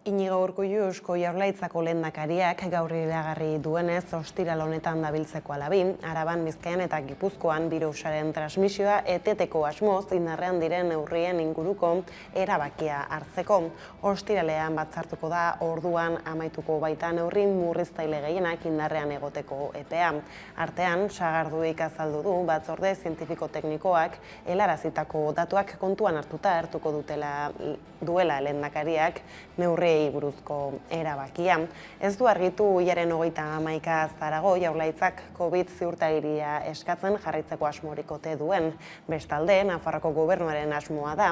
Inigo Urkullu Eusko Jaurlaritzako lehendakariak gaur iragarri duenez ostiral honetan dabiltzeko alabi, Araban, Bizkaian eta Gipuzkoan birusaren transmisioa eteteko asmoz indarrean diren neurrien inguruko erabakia hartzeko. Ostiralean batzartuko da orduan amaituko baita neurri murriztaile gehienak indarrean egoteko epea. Artean, sagarduik azaldu du batzorde zientifiko-teknikoak helarazitako datuak kontuan hartuko duela lehendakariak neurri buruzko erabakia. Ez du argitu hilaren 31 zarago Jaurlaritzak COVID ziurtagiria eskatzen jarraitzeko asmorik ote duen. Bestalde, Nafarroako gobernuaren asmoa da,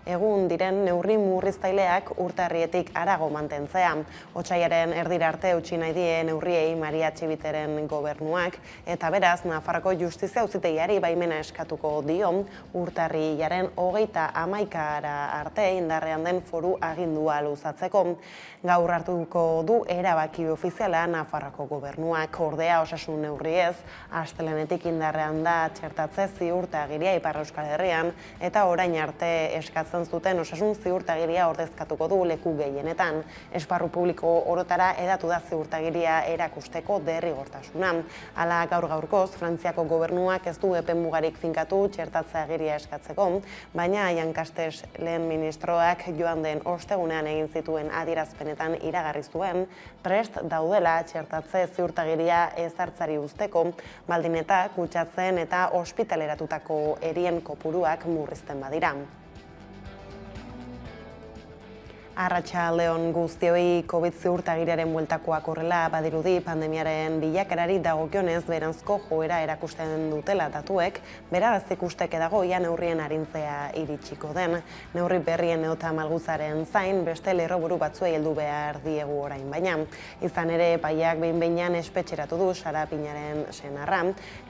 egun diren neurri murriztaileak urtarrietik harago mantentzea. Otsailaren erdira arte eutsi nahi die neurriei Maria Txibiteren gobernuak, eta beraz, Nafarroako Justizia Auzitegiari baimena eskatuko dio urtarrilaren 31 arte indarrean den foru agindua luzatzeko. Gaur hartuko du erabaki ofiziala Nafarroako gobernuak, ordea osasun neurriez, astelehenetik indarrean da txertatze ziurtagiria Ipar Euskal Herrian, eta orain arte eskatzen zuten osasun ziurtagiria ordezkatuko du leku gehienetan. Esparru publiko orotara hedatu da ziurtagiria erakusteko derrigortasuna. Hala gaur-gaurkoz, Frantziako gobernuak ez du epe mugarik finkatu txertatze agiria eskatzeko, baina Jan Castex lehen ministroak joan den ostegunean egin zituen adierazpenetan iragarri zuen, prest daudela txertatze ziurtagiria ezartzari uzteko, baldin eta kutsatzen eta ospitaleratutako erien kopuruak murrizten badira. Arratsaldeon guztioi, COVID ziurtagiriaren bueltakoak horrela badirudi pandemiaren bilakaerari dagokionez beranzko joera erakusten dutela datuek, beraz ikusteke dago ia neurrien arintzea iritsiko den. Neurri berrien eta malguzaren zain beste lerroburu batzuei heldu behar diegu orain baina. Izan ere, epaiak behin-behinean espetxeratu du Sara Pinaren senarra,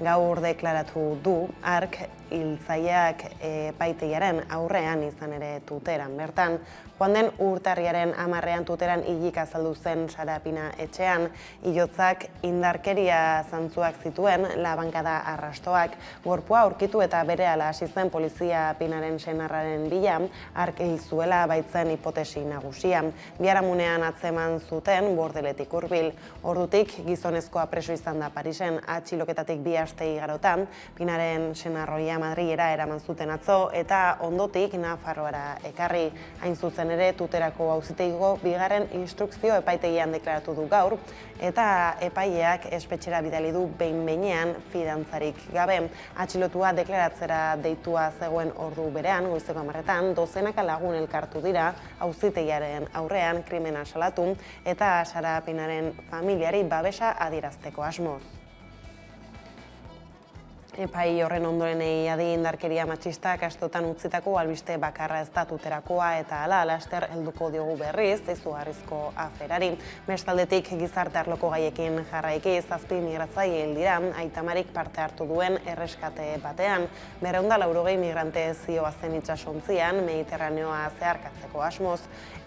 gaur deklaratu du hark hiltzaileak epaitegiaren aurrean izan ere tuteran bertan. Joan den urtarriaren 10ean tuteran hilik azaldu zen Sara Pina etxean, hilotzak indarkeria zantzuak zituen, labankada arrastoak, gorpua aurkitu eta berehala hasi zen polizia Pinaren senarraren bila, hark zuela baitzen hipotesi nagusia. Biharamunean atzeman zuten Bordeletik hurbil. Ordutik gizonezkoa preso izan da Parisen atxiloketatik 2 aste igarotan, Pinaren senarroia Madrilera eraman zuten atzo eta ondotik Nafarroara ekarri. Hain zuzen ere tuterako auzitegiko bigarren instrukzio epaitegian deklaratu du gaur, eta epaileak espetxera bidali du behin-behinean fidantzarik gabe. Atxilotua deklaratzera deitua zegoen ordu berean, goizeko 10etan, dozenaka lagun elkartu dira auzitegiaren aurrean krimena salatu eta Sara Pinaren familiari babesa adierazteko asmoz. Epai horren ondorenei adi indarkeria matxistak astotan utzitako albiste bakarra ez da tuterakoa eta hala laster helduko diogu berriz izugarrizko aferari. Bestaldetik gizarte arloko gaiekin jarraiki 7 migratzaile hil dira Aitamarik parte hartu duen erreskate batean. 280 migrante zihoazen itsasontzian Mediterraneoa zeharkatzeko asmoz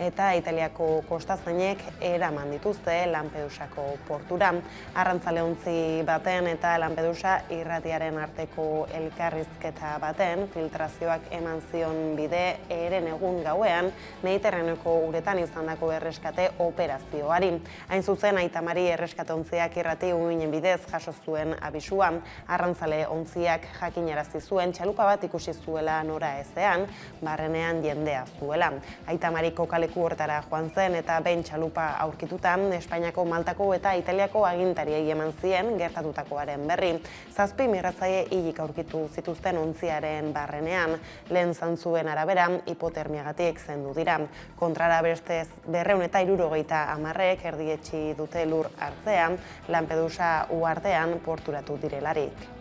eta Italiako kostazainek eraman dituzte Lampedusako portura. Arrantzaleontzi baten eta Lampedusa irratiaren arteko elkarrizketa baten filtrazioak eman zion bide eren egun gauean Mediterraneoko uretan izandako erreskate operazioari. Hain zuzen Aitamari erreskate ontziak irrati uinen bidez jaso zuen abisua. Arrantzale ontziak jakinarazi zuen txalupa bat ikusi zuela nora ezean, barrenean jendea zuela. Aitamari kokaleku horretara joan zen eta behin txalupa aurkituta Espainiako, Maltako eta Italiako agintariei eman zien gertatutakoaren berri. 7 migratzaile hilik aurkitu zituzten ontziaren barrenean, lehen zantzuen arabera hipotermiagatik zendu dira. Kontrara bestez 270 erdietsi dute lur hartzean, Lampedusa uhartean porturatu direlarik.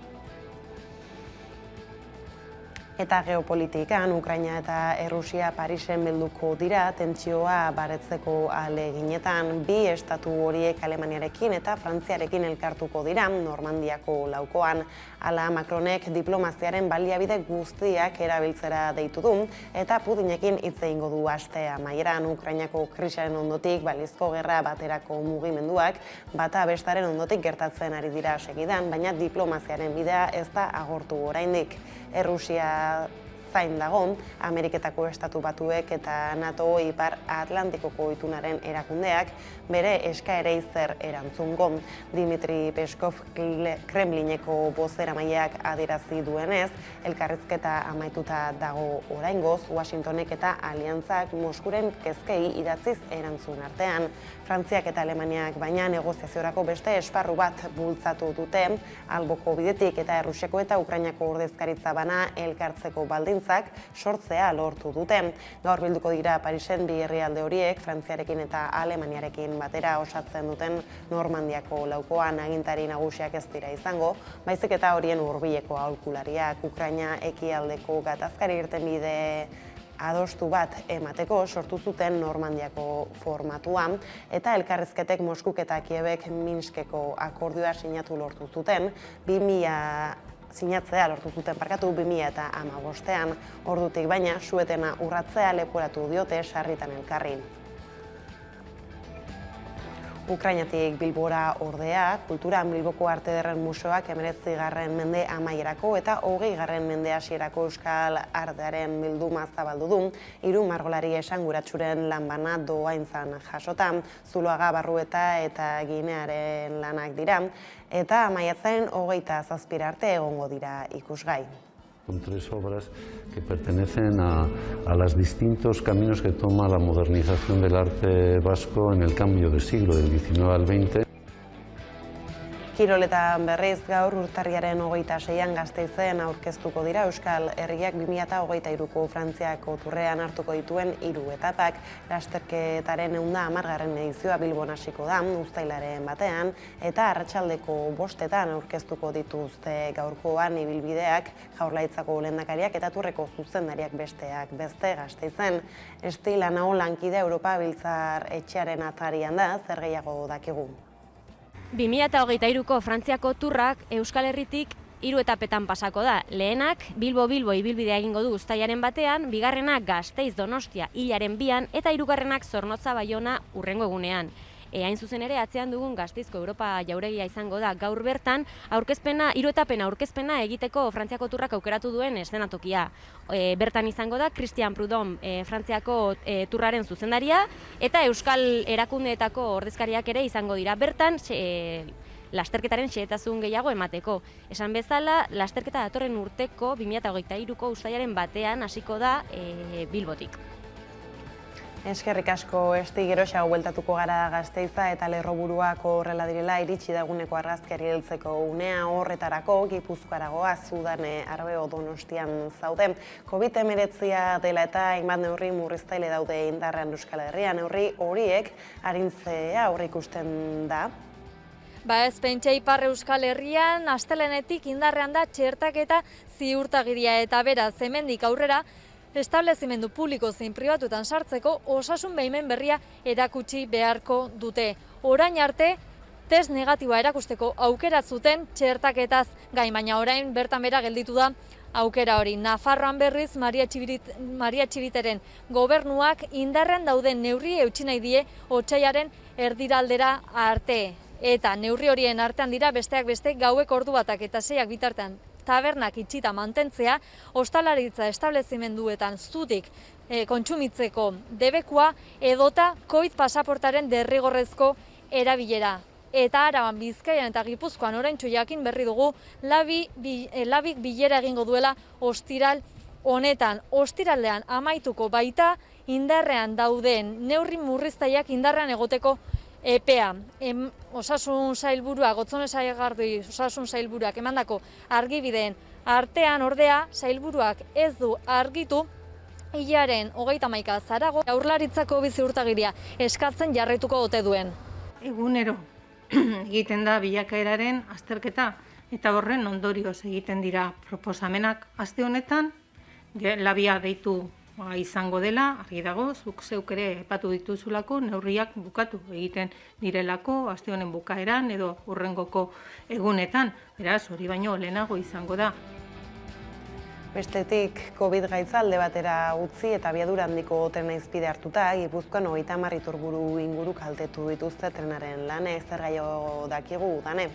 Eta geopolitikan, Ukraina eta Errusia Parisen bilduko dira tentsioa baretzeko ahaleginetan. 2 estatu horiek Alemaniarekin eta Frantziarekin elkartuko dira Normandiako laukoan. Hala Macronek diplomaziaren baliabide guztiak erabiltzera deitu du eta Putinekin hitz egingo du aste amaieran. Ukrainako krisiaren ondotik balizko gerra baterako mugimenduak bata bestaren ondotik gertatzen ari dira segidan, baina diplomaziaren bidea ez da agortu oraindik. Errusia zain dago, Ameriketako Estatu Batuek eta NATO Ipar Atlantikoko itunaren erakundeak bere eskaerei zer erantzungo. Dimitri Peskov Kremlineko bozeramaileak adierazi duenez, elkarrizketa amaituta dago oraingoz, Washingtonek eta aliantzak Moskuren kezkei idatziz erantzun artean. Frantziak eta Alemaniak baina negoziaziorako beste esparru bat bultzatu dute, alboko bidetik eta Errusiako eta Ukrainako ordezkaritza bana elkartzeko baldintzak sortzea lortu dute. Gaur bilduko dira Parisen bi herrialde horiek, Frantziarekin eta Alemaniarekin batera osatzen duten Normandiako laukoan agintari nagusiak ez dira izango, baizik eta horien hurbileko aholkulariak Ukraina ekialdeko gatazkari irtenbide adostu bat emateko sortu zuten Normandiako formatua eta elkarrizketek Moskuk eta Kiebek Minskeko akordioa sinatu lortu zuten, 2000 lortu zuten 2015ean, ordutik baina su-etena urratzea leporatu diote sarritan elkarri. Ukrainatik Bilbora ordea, kulturan Bilboko Arte Ederren Museoak 19. mende amaierako eta 20. mende hasierako euskal artearen bilduma zabaldu du, 3 margolari esanguratsuren lanbana dohaintzan jasota, Zuloaga Barrueta eta Ginearen lanak dira, eta maiatzaren 27 arte egongo dira ikusgai. Con 3 obras que pertenecen a los distintos caminos que toma la modernización del arte vasco en el cambio de siglo, del XIX al XX. Kiroletan berriz gaur urtarriaren 26an Gasteizen aurkeztuko dira Euskal Herriak 2023ko Frantziako turrean hartuko dituen 3 etapak. Lasterketaren 110. edizioa Bilbon hasiko da uztailaren batean eta arratsaldeko 5etan aurkeztuko dituzte gaurkoan ibilbideak Jaurlaritzako lehendakariak eta Turreko zuzendariak besteak beste Gasteizen. Estila Nao lankide Europa Biltzar etxearen atarian da, zer gehiago dakigu. 2023ko Frantziako turrak Euskal Herritik 3 etapetan pasako da. Lehenak Bilbo-Bilbo ibilbidea egingo du uztailaren batean, bigarrenak Gasteiz-Donostia hilaren 2an eta hirugarrenak Zornotza-Baiona hurrengo egunean. Hain zuzen ere, atzean dugun Gasteizko Europa jauregia izango da gaur bertan, 3 etapen aurkezpena egiteko Frantziako turrak aukeratu duen eszenatokia. Bertan izango da Christian Prudhomme, Frantziako turraren zuzendaria, eta Euskal erakundeetako ordezkariak ere izango dira. Bertan, lasterketaren xehetasun gehiago emateko. Esan bezala, lasterketa datorren urteko 2023ko uztailaren batean hasiko da Bilbotik. Eskerrik asko, Esti, geroxago bueltatuko gara Gasteiza eta Lerroburuak horrela direla iritsi daguneko argazkiari heltzeko unea horretarako Gipuzkoaragoa Zudane Arbeo Donostian zaude. COVID-19 dela eta hainbat neurri murriztaile daude indarrean Euskal Herrian, neurri horiek arintzea aurreikusten da. Ez pentsa Ipar Euskal Herrian astelehenetik indarrean da txertaketa ziurtagiria eta beraz hemendik aurrera establezimendu publiko zein pribatuetan sartzeko osasun baimen berria erakutsi beharko dute. Orain arte, test negatiboa erakusteko aukera zuten txertaketaz gain, baina orain bertan bera gelditu da aukera hori. Nafarroan berriz Maria Txibiteren gobernuak indarrean dauden neurri eutsi nahi die otsailaren erdiraldera arte. Eta neurri horien artean dira besteak beste gaueko ordu batak eta 6ak bitartean tabernak itxita mantentzea, ostalaritza establezimenduetan zutik kontsumitzeko debekua edota COVID pasaportaren derrigorrezko erabilera. Eta Araban, Bizkaian eta Gipuzkoan oraintsu jakin berri dugu labik bilera egingo duela ostiral honetan. Ostiraldean amaituko baita indarrean dauden neurri murriztaileak indarrean egoteko epea. Osasun sailburua, Gotzone Saigardi osasun sailburuak emandako argibideen artean ordea, sailburuak ez du argitu hilaren 31 zarago Jaurlaritzako biziurtagiria eskatzen jarraituko ote duen. Egunero egiten da bilakaeraren azterketa eta horren ondorioz egiten dira proposamenak. Aste honetan labia deitu izango dela, argi dago, zuk zeuk ere epatu dituzulako, neurriak bukatu egiten direlako, aste honen bukaeran edo hurrengoko egunetan. Beraz, hori baino lehenago izango da. Bestetik, COVID gaitza alde batera utzi eta abiadura handiko trena izpide hartuta, Gipuzkoan 30 iturburu inguru kaltetu dituzte trenaren lanek, zer gehiago dakigu, Dane?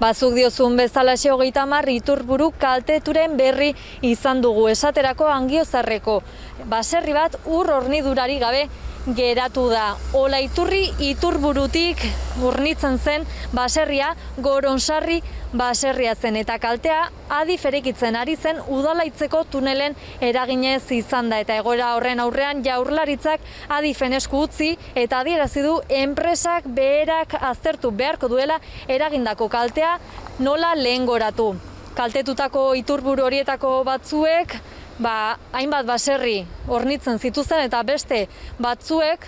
Bazuk diozun bezalaxe 30 iturburu kalteturen berri izan dugu. Esaterako Angiozarreko baserri bat ur hornidurari gabe geratu da. Olaiturri iturburutik hornitzen zen baserria Goronsarri baserria zen eta kaltea Adif eraikitzen ari zen udalaitzeko tunelen eraginez izan da eta egoera horren aurrean Jaurlaritzak Adifen esku utzi eta adierazi du enpresak beherak aztertu beharko duela eragindako kaltea nola lehengoratu. Kaltetutako iturburu horietako batzuek hainbat baserri hornitzen zituzten eta beste batzuek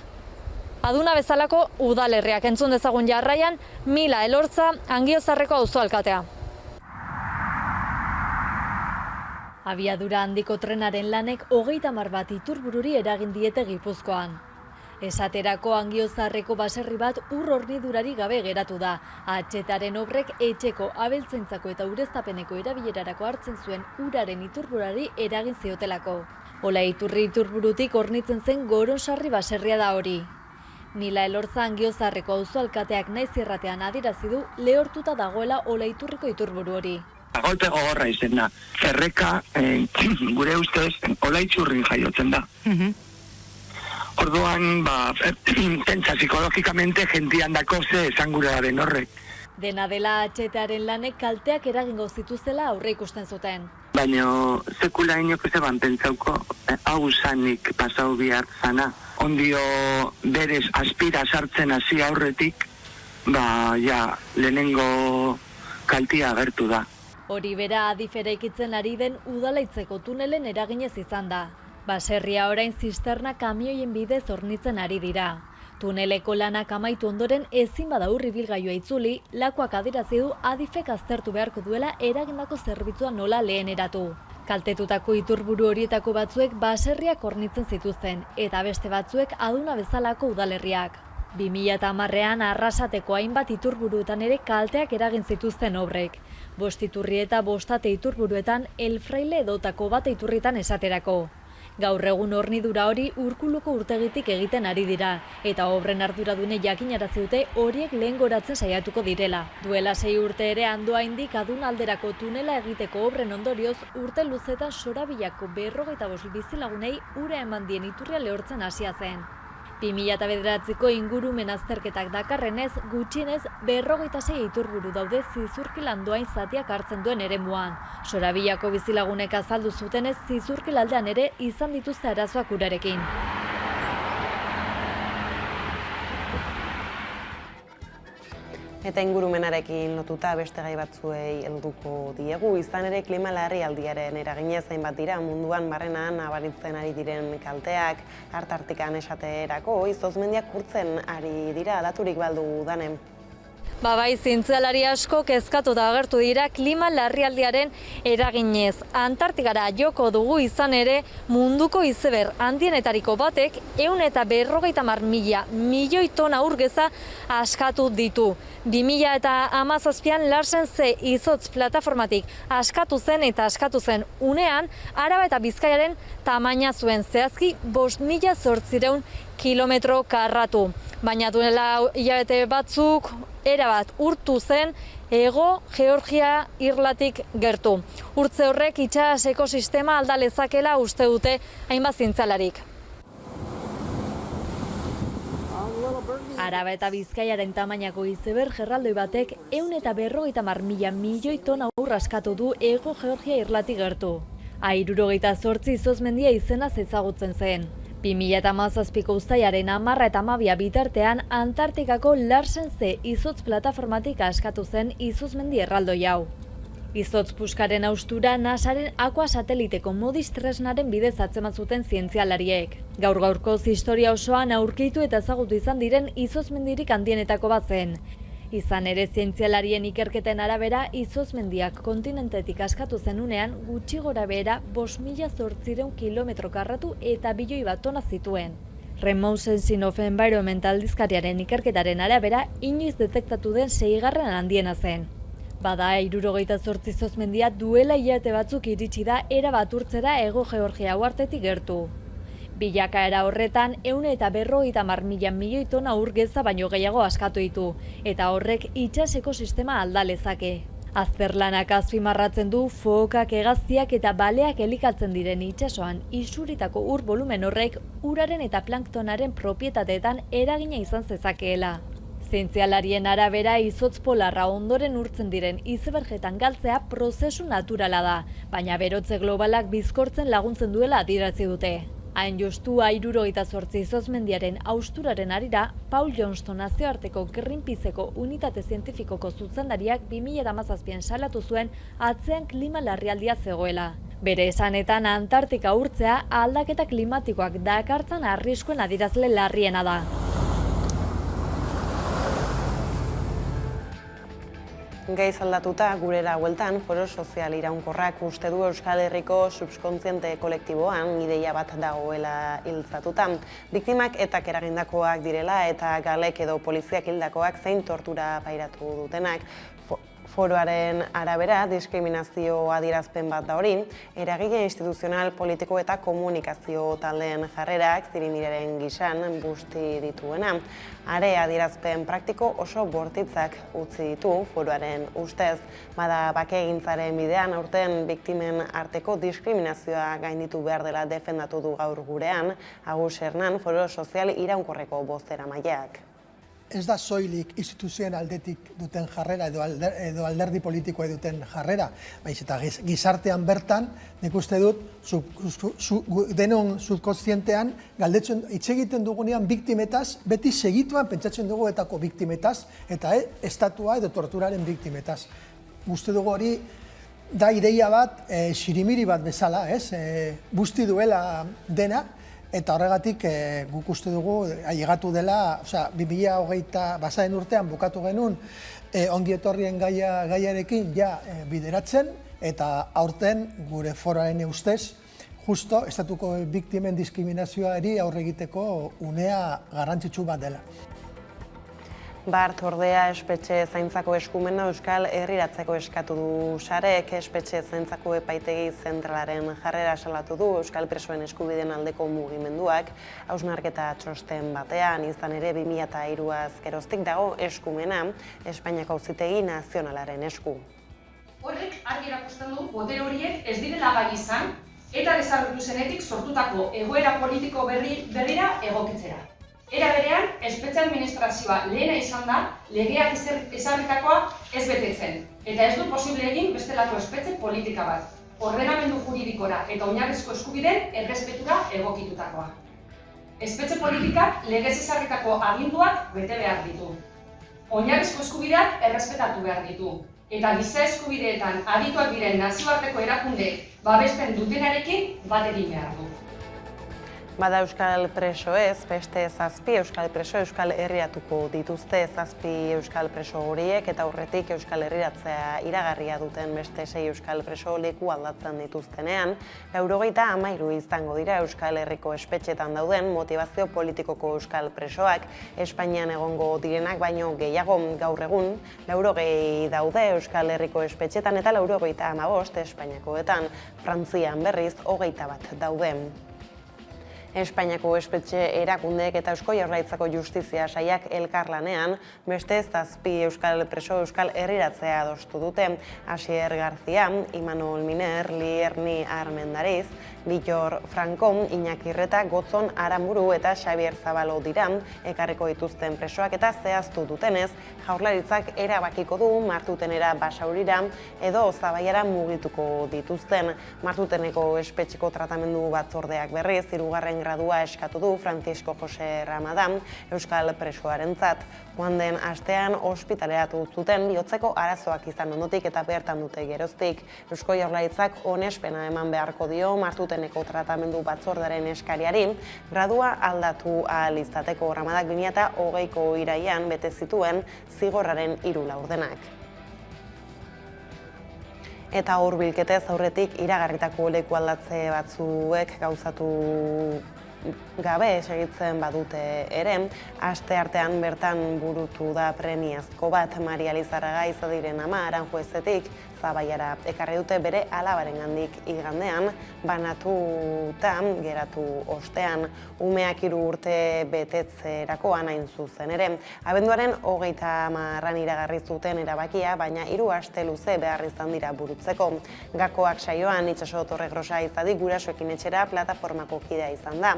aduna bezalako udalerriak. Entzun dezagun jarraian Mila Elortza Angiozarreko auzo alkatea. Abiadura handiko trenaren lanek 30 bat iturbururi eragin diete Gipuzkoan. Esaterako Angiozarreko baserri bat ur hornidurari gabe geratu da. Atxetaren obrek etxeko abeltzaintzako eta ureztapeneko erabilerarako hartzen zuen uraren iturburari eragin ziotelako. Olaiturri iturburutik hornitzen zen Goronsarri baserria da hori. Mila Elortza Angiozarreko auzo alkateak naiz irratean adierazi du lehortuta dagoela Olaiturriko iturburu hori. Golpe gogorra izen da. Erreka, gure ustez, Olaitzurrin jaiotzen da. Orduan, pentsa psikologikamente gentian dako ze esan gure den horrek. Dena dela atxetearen lanek kalteak eragingo zituztela aurre ikusten zuten. Baina sekula inoko zeban pentsauko, hau zanik pasau bihar zana. Ondio berez aspira sartzen hasi aurretik, lehenengo kaltia agertu da. Hori bera Adif eraikitzen ari den udalaitzeko tunelen eraginez izan da. Baserria orain zisterna kamioien bidez hornitzen ari dira. Tuneleko lanak amaitu ondoren ezin bada ibilgailua itzuli, lakuak adierazi du Adifek aztertu beharko duela eragindako zerbitzua nola leheneratu. Kaltetutako iturburu horietako batzuek baserriak hornitzen zituzten, eta beste batzuek aduna bezalako udalerriak. 2010ean Arrasateko hainbat iturburuetan ere kalteak eragin zituzten obrek. 5 iturri eta 5 ate iturburuetan El Fraile edotako bat iturritan esaterako. Gaur egun hornidura hori Urkuluko urtegitik egiten ari dira, eta obren arduradune jakinarazi dute horiek lehengoratzen saiatuko direla. Duela 6 urte ere Andoaindik adun alderako tunela egiteko obren ondorioz urte luzetan Sorabillako 45 bizilagunei ura eman dien iturria lehortzen hasia zen. 2009ko ingurumen azterketak dakarrenez, gutxienez 46 iturburu daude Zizurkil Andoain zatiak hartzen duen eremuan. Sorabillako bizilagunek azaldu zutenez Zizurkil aldean ere izan dituzte arazoak urarekin. Eta ingurumenarekin lotuta beste gai batzuei helduko diegu, izan ere klima larrialdiaren eraginez hainbat dira munduan barrenan nabaritzen ari diren kalteak, Antartikan esaterako izozmendiak urtzen ari dira, daturik baldu Danen. Bai, zientzialari asko kezkatuta agertu dira klima larrialdiaren eraginez. Antartikara joko dugu izan ere munduko izeber handienetariko batek 150.000 milioi tona ur geza askatu ditu. 2017an Larsen C izotz plataformatik askatu zen unean Araba eta Bizkaiaren tamaina zuen, zehazki 5.800 kilometro karratu. Baina duela hilabete batzuk erabat urtu zen Hego Georgia irlatik gertu. Urtze horrek itsas ekosistema alda lezakela uste dute hainbat zientzialarik. Araba eta Bizkaiaren tamainako izeber gerraldoi batek 150.000 milioi tona ur askatu du Hego Georgia irlatik gertu. 78 izozmendia izenaz ezagutzen zen. 2017ko uztailaren 10 eta 12 bitartean Antartikako Larsen C izotz plataformatik askatu zen izozmendi erraldoi hau. Izotz puskaren haustura NASAren Aqua sateliteko Modis tresnaren bidez atzeman zuten zientzialariek. Gaur-gaurkoz historia osoan aurkitu eta ezagutu izan diren izozmendirik handienetako bat zen. Izan ere zientzialarien ikerketen arabera izozmendiak kontinentetik askatu zenunean gutxi gora behera 5.800 kilometro karratu eta bilioi bat tona zituen. Remote Sensing of Environment aldizkariaren ikerketaren arabera inoiz detektatu den 6. handiena zen. Bada 78 izozmendia duela hilabete batzuk iritsi da erabat urtzera Hego Georgia uhartetik gertu. Bilakaera horretan 150.000 milioi tona ur geza baino gehiago askatu ditu, eta horrek itsas ekosistema alda lezake. Azterlanak azpimarratzen du fokak, hegaztiak eta baleak elikatzen diren itsasoan isuritako ur volumen horrek uraren eta planktonaren propietateetan eragina izan zezakeela. Zientzialarien arabera izotz polarra ondoren urtzen diren izebergetan galtzea prozesu naturala da, baina berotze globalak bizkortzen laguntzen duela adierazi dute. Hain justu 78 izozmendiaren hausturaren harira, Paul Johnston nazioarteko Greenpeaceko unitate zientifikoko zuzendariak 2017an salatu zuen atzean klima larrialdia zegoela. Bere esanetan Antartika urtzea aldaketa klimatikoak dakartzan arriskuen adierazle larriena da. Gaiz aldatuta gurera bueltan Foro Sozial Iraunkorrak uste du Euskal Herriko subkontziente kolektiboan ideia bat dagoela hiltzatuta. Biktimak etak eragindakoak direla eta galek edo poliziak hildakoak zein tortura pairatu dutenak. Foroaren arabera, diskriminazio adierazpen bat da hori, eragile instituzional, politiko eta komunikazio taldeen jarrerak zirimiraren gisan busti dituena. Are adierazpen praktiko oso bortitzak utzi ditu foroaren ustez, bada bakegintzaren bidean aurten biktimen arteko diskriminazioa gainditu behar dela defendatu du gaur gurean, Agus Hernan, Foro Sozial Iraunkorreko bozeramaileak. Ez da soilik instituzioen aldetik duten jarrera edo alderdi politikoa duten jarrera, baiz eta gizartean bertan, nik uste dut, denon subkontzientean galdetzen hitz egiten dugunean biktimetaz, beti segituan pentsatzen dugu etako biktimetaz, eta estatua edo torturaren biktimetaz. Uste dugu hori da ideia bat, xirimiri bat bezala, busti duela dena, eta horregatik guk uste dugu ailegatu dela, 2020 basaren urtean bukatu genuen ongi etorrien gaiarekin ja bideratzen, eta aurten gure foroaren ustez, justo estatuko biktimen diskriminazioari aurre egiteko unea garrantzitsu bat dela. Bart ordea espetxe zaintzako eskumena Euskal Herriratzeko eskatu du sarek, espetxe zaintzako epaitegi zentralaren jarrera salatu du Euskal presoen eskubideen aldeko mugimenduak, hausnarketa txosten batean, izan ere 2003az geroztik dago eskumena Espainiako Auzitegi Nazionalaren esku. Horrek argi erakusten du botere horiek ez direla gai izan eta desagertu zenetik sortutako egoera politiko berrira egokitzera. Era berean, espetxe administrazioa lehena izan da, legeak ezarritakoa ez betetzen, eta ez du posible egin bestelako espetxe politika bat, ordenamendu juridikora eta oinarrizko eskubideen errespetura egokitutakoa. Espetxe politikak legez ezarritako aginduak bete behar ditu. Oinarrizko eskubideak errespetatu behar ditu, eta giza eskubideetan adituak diren nazioarteko erakunde babesten dutenarekin bat egin behar du. Bada Euskal preso ez, beste 7 Euskal preso Euskal Herriratuko dituzte 7 Euskal preso horiek eta aurretik Euskal Herriratzea iragarria duten beste 6 Euskal preso leku aldatzen dituztenean, 93 izango dira Euskal Herriko espetxetan dauden motivazio politikoko Euskal presoak, Espainian egongo direnak baino gehiago gaur egun, 80 daude Euskal Herriko espetxetan eta 95 Espainiakoetan, Frantzian berriz 21 daude. Espainiako espetxe erakundeek eta Eusko Jaurlaritzako Justizia Sailak elkarlanean beste 7 Euskal preso Euskal Herriratzea adostu dute. Asier García, Imanol Miner, Lierni Armendariz, Bitor Franco, Iñaki Reta, Gotzon Aramburu eta Xabier Zabalo dira ekarriko dituzten presoak eta zehaztu dutenez, Jaurlaritzak erabakiko du Martutenera Basaurira edo Zabaiara mugituko dituzten. Martuteneko espetxeko tratamendu batzordeak berriz, 3. gradua eskatu du Francisco Jose Ramadan Euskal presoarentzat. Joan den astean ospitaleratu zuten bihotzeko arazoak izan ondotik eta bertan dute geroztik. Eusko Jaurlaritzak onespena eman beharko dio Martuteneko tratamendu batzordearen eskariari, gradua aldatu ahal izateko. Ramadak 2020ko irailean bete zituen zigorraren 3 laurdenak. Eta hurbilketez aurretik iragarritako leku aldatze batzuek gauzatu gabe segitzen badute ere, aste artean bertan burutu da premiazko bat Maria Lizarraga izadiren ama Aranjuezetik Zabaiara ekarri dute bere alabarengandik igandean, banatuta geratu ostean, umeak 3 urte betetzerakoan hain zuzen ere. Abenduaren 30 iragarri zuten erabakia, baina 3 aste luze behar izan dira burutzeko. Gakoak saioan itxaso Torregrosa izadik gurasoekin etxera plataformako kidea izan da,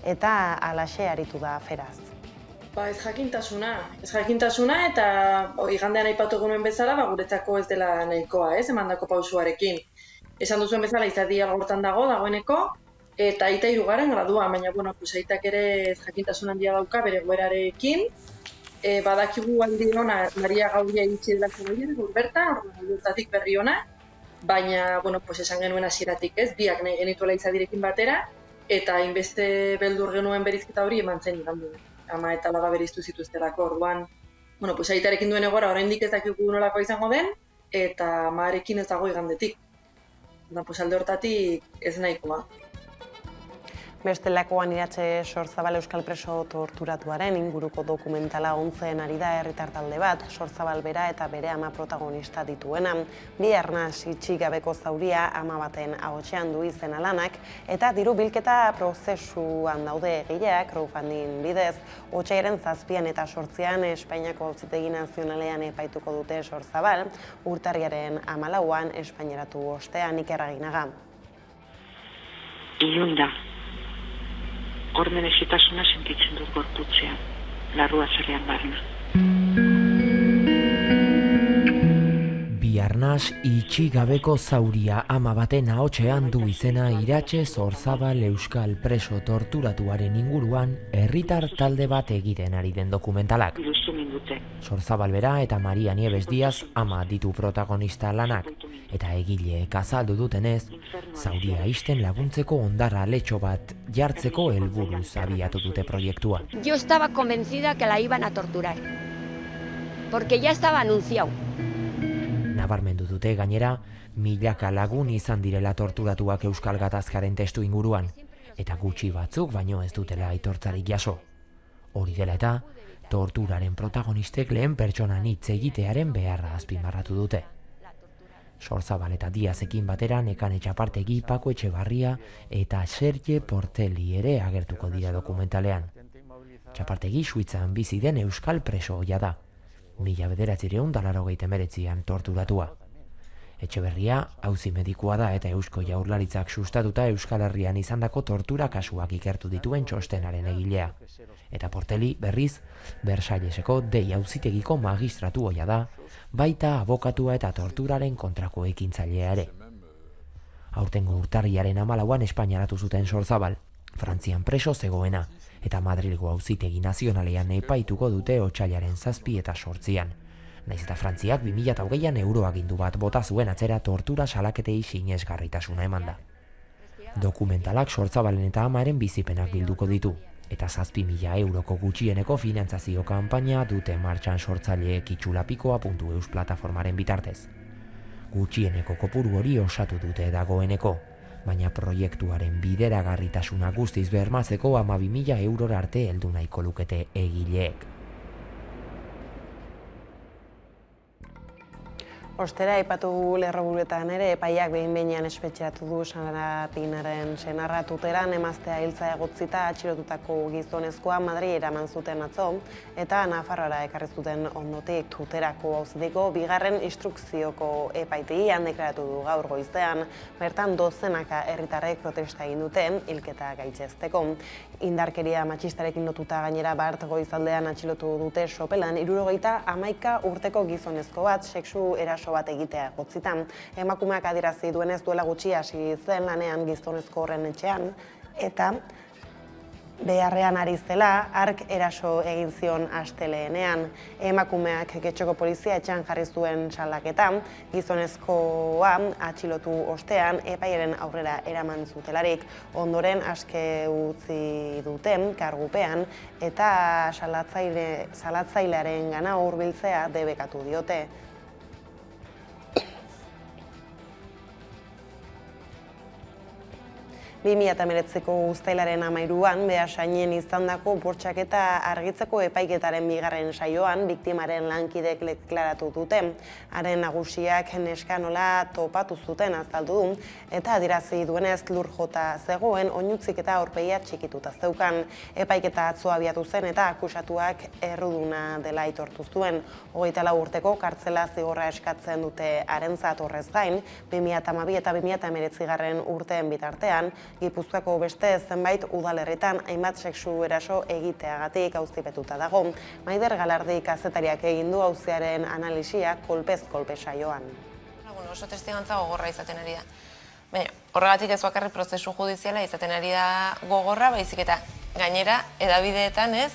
eta alaxe aritu da aferaz. Ez jakintasuna eta igandean aipatu genuen bezala, guretzako ez dela nahikoa, emandako pausuarekin. Esan duzuen bezala izadi agortan dagoeneko, eta aita 3. graduan, baina aitak ere ez jakintasun handia dauka bere goerarekin. Badakigu aldi hona Maria Gauria itxi dela zen bertan, orduetatik berri ona, baina esan genuen hasieratik ez, biak nahi genituela izadirekin batera, eta hainbeste beldur genuen berizketa hori eman zen iganduen. Ama eta alaba beriztu zituztelako, orduan, aitarekin duen egora oraindik ez dakigu nolako izango den, eta amarekin ez dago igandetik. Alde hortatik ez nahikoa. Bestelakoan Iratxe Sorzabal euskal preso torturatuaren inguruko dokumentala ontzen ari da herritar talde bat, Sorzabal bera eta bere ama protagonista dituena. Bi arnas itxi gabeko zauria ama baten ahotsean du izena lanak, eta diru bilketa prozesuan daude egileak crowdfunding bidez. Otsaiaren 7 eta 8 Espainiako Auzitegi Nazionalean epaituko dute Sorzabal, urtarriaren 14 Espaineratu ostean. Iker Aginaga. Ilunda. Hormen ezitasuna sentitzen dut gorputzean, larrua zalean barna. Biarnas itxi gabeko zauria ama baten ahotsean du izena Iratxe Sorzabal euskal preso torturatuaren inguruan herritar talde bat egiten ari den dokumentalak. Sorzabal bera eta Maria Nieves Díaz ama ditu protagonista lanak, eta egileek azaldu dutenez, zauria ixten laguntzeko hondarra letxo bat jartzeko helburuz abiatu dute proiektua. Yo estaba convencida que la iban a torturar, porque ya estaba anunciado. Nabarmendu dute gainera, milaka lagun izan direla torturatuak euskal gatazkaren testu inguruan, eta gutxi batzuk baino ez dutela aitortzarik jaso. Hori dela eta, torturaren protagonistek lehen pertsonan hitz egitearen beharra azpimarratu dute. Sorzabal eta Diazekin batera Nekane Txapartegi, Pako Etxebarria eta Serge Porteli ere agertuko dira dokumentalean. Txapartegi Suitzan bizi den euskal preso ohia da, 1989an torturatua. Etxeberria auzi medikua da eta Eusko Jaurlaritzak sustatuta Euskal Herrian izandako tortura kasuak ikertu dituen txostenaren egilea. Eta Porteli berriz Versailleseko Dei auzitegiko magistratu ohia da, baita abokatua eta torturaren kontrako ekintzailea ere. Aurtengo urtarriaren 14an Espainiaratu zuten Sorzabal, Frantzian preso zegoena, eta Madrilgo auzitegi nazionalean epaituko dute otsailaren 7 eta 8an. Naiz eta Frantziak 2020an euroagindu bat bota zuen atzera tortura salaketei sinesgarritasuna emanda. Dokumentalak Sorzabalen eta amaren bizipenak bilduko ditu, eta 7.000 euroko gutxieneko finantzazio kanpaina dute martxan sortzaileek itxulapikoa.eus plataformaren bitartez. Gutxieneko kopuru hori osatu dute dagoeneko, baina proiektuaren bideragarritasuna guztiz bermatzeko 12.000 eurora arte heldu nahiko lukete egileek. Ostera, aipatu lerroburuetan ere, epaiak behin-behinean espetxeatu du Sanarapinaren senarra Tuteran emaztea hiltza egotzita atxilotutako gizonezkoa Madri eraman zuten atzo, eta Nafarroara ekarri zuten ondotik Tuterako auziteko bigarren instrukzioko epaitegian deklaratu du gaur goizean, bertan dozenaka herritarrek protesta egin dute hilketa gaitzesteko. Indarkeria matxistarekin lotuta gainera bart goizaldean atxilotu dute Sopelan 71 urteko gizonezko bat sexu eraso bat egitea egotzitan. Emakumeak adierazi duenez duela gutxi hasi zen lanean gizonezko horren etxean, eta beharrean ari zela, hark eraso egin zion asteleenean. Emakumeak Getxoko polizia etxean jarri zuen salaketa, gizonezkoa atxilotu ostean epaiaren aurrera eraman zutelarik. Ondoren aske utzi duten kargupean eta salatzailearen gana hurbiltzea debekatu diote. 2019ko uztailaren 13an Beasainen izandako bortxaketa argitzeko epaiketaren bigarren saioan biktimaren lankidek deklaratu dute. Haren nagusiak neska nola topatu zuten azaldu du eta adierazi duenez lur jota zegoen oinuzik eta aurpegia txikituta zeukan. Epaiketa atzo abiatu zen eta akusatuak erruduna dela aitortu zuen. 24 urteko kartzela zigorra eskatzen dute harentzat horrez gain, 2012 eta 2019 urteen bitartean, Gipuzkoako beste zenbait udalerritan hainbat sexu eraso egiteagatik auzipetuta dago. Maider Galardi kazetariak egin du auziaren analisia kolpez kolpe saioan. Oso testigantza gogorra izaten ari da. Baina, horregatik ez bakarrik prozesu judiziala izaten ari da gogorra, baizik eta gainera edabideetan ez,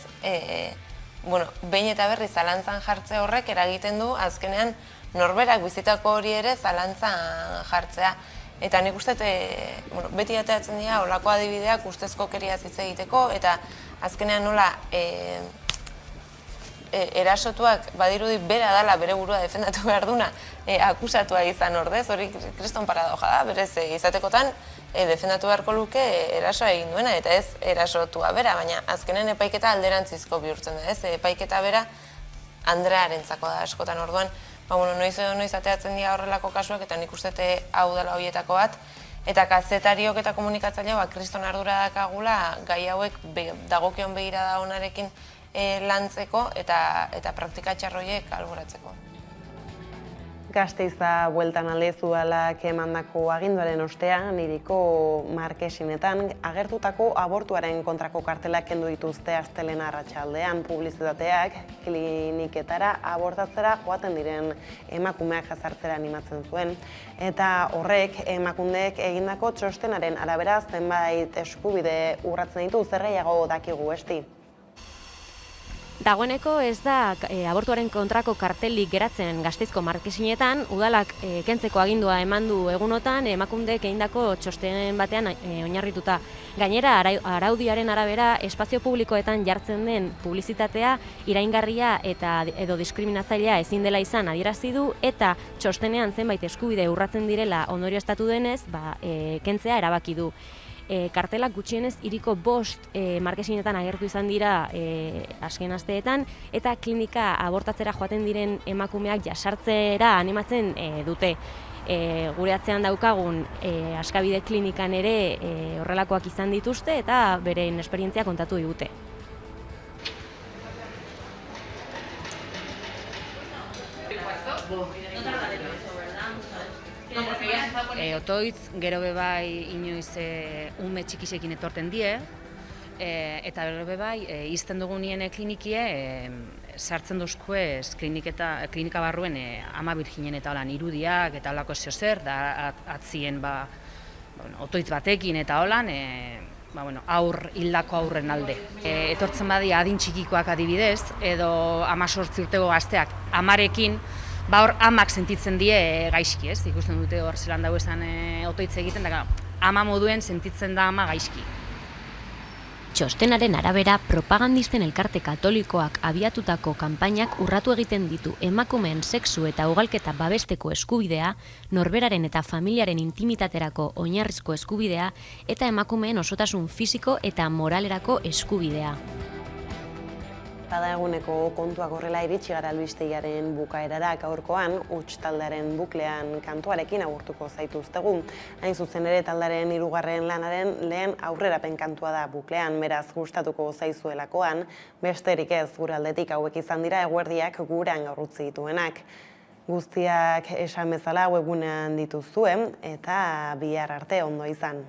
behin eta berri zalantzan jartze horrek eragiten du azkenean norberak bizitako hori ere zalantzan jartzea. Eta nik uste, beti ateatzen dira olako adibideak ustezko keriaz hitz egiteko, eta azkenean nola erasotuak badirudi bera dala bere burua defendatu behar duna akusatua izan ordez, hori kriston paradoja da, berez izatekotan defendatu beharko luke erasoa egin duena, eta ez erasotua bera, baina azkenen epaiketa alderantzizko bihurtzen da, ez? Epaiketa bera Andrearentzako da askotan orduan, noiz ateatzen dira horrelako kasuak, eta nik uste hau dela horietako bat, eta kazetariok eta komunikatzailea kriston ardura dakagula gai hauek dagokion begirada onarekin lantzeko eta praktika txarroiek alboratzeko. Gasteiza bueltan aldezualak emandako aginduaren ostean, Hiriko Markesinetan agertutako abortuaren kontrako kartelak kendu dituzte astelehen arratsaldean. Publizitateak kliniketara abortatzera joaten diren emakumeak jazartzera animatzen zuen. Eta horrek emakundek egindako txostenaren arabera zenbait eskubide urratzen ditu, zerraiago dakigu esti. Dagoeneko ez da abortuaren kontrako kartelik geratzen Gasteizko Markesinetan, udalak kentzeko agindua eman du egunotan, emakundek egindako txosten batean oinarrituta. Gainera, araudiaren arabera, espazio publikoetan jartzen den publizitatea iraingarria edo diskriminatzailea ezin dela izan adierazi du, eta txostenean zenbait eskubide urratzen direla ondorioztatu denez, kentzea erabaki du. Kartelak gutxienez Hiriko 5 markesinetan agertu izan dira azken asteetan, eta klinika abortatzera joaten diren emakumeak jasartzera animatzen dute. Gure atzean daukagun Askabide klinikan ere horrelakoak izan dituzte eta beren esperientzia kontatu digute. Otoitz, gero bebai inoiz ume txikisekin etorten die, eta gero bebai izten dugunien klinikie sartzen duzkuez klinika barruen Ama Birjinen eta holan irudiak eta holako zer, da atzien otoitz batekin eta holan, hildako aurren alde. Etortzen badi adin txikikoak adibidez, edo 18 urteko gazteak amarekin, hor amak sentitzen die gaizki, ez? Ikusten dute hor zelan dago esan otoitz egiten, da ama moduen sentitzen da ama gaizki. Txostenaren arabera, propagandisten elkarte katolikoak abiatutako kanpainak urratu egiten ditu emakumeen sexu eta ugalketa babesteko eskubidea, norberaren eta familiaren intimitaterako oinarrizko eskubidea, eta emakumeen osotasun fisiko eta moralerako eskubidea. Bada eguneko kontuak horrela iritsi gara albistegiaren bukaerara gaurkoan, huts taldearen buklean kantuarekin agurtuko zaituztegu. Hain zuzen ere taldearen 3. lanaren lehen aurrerapen kantua da buklean, beraz gustatuko zaizuelakoan, besterik ez gure aldetik hauek izan dira eguerdiak gurean gaur utzi dituenak. Guztiak esan bezala webgunean dituzue eta bihar arte ondo izan.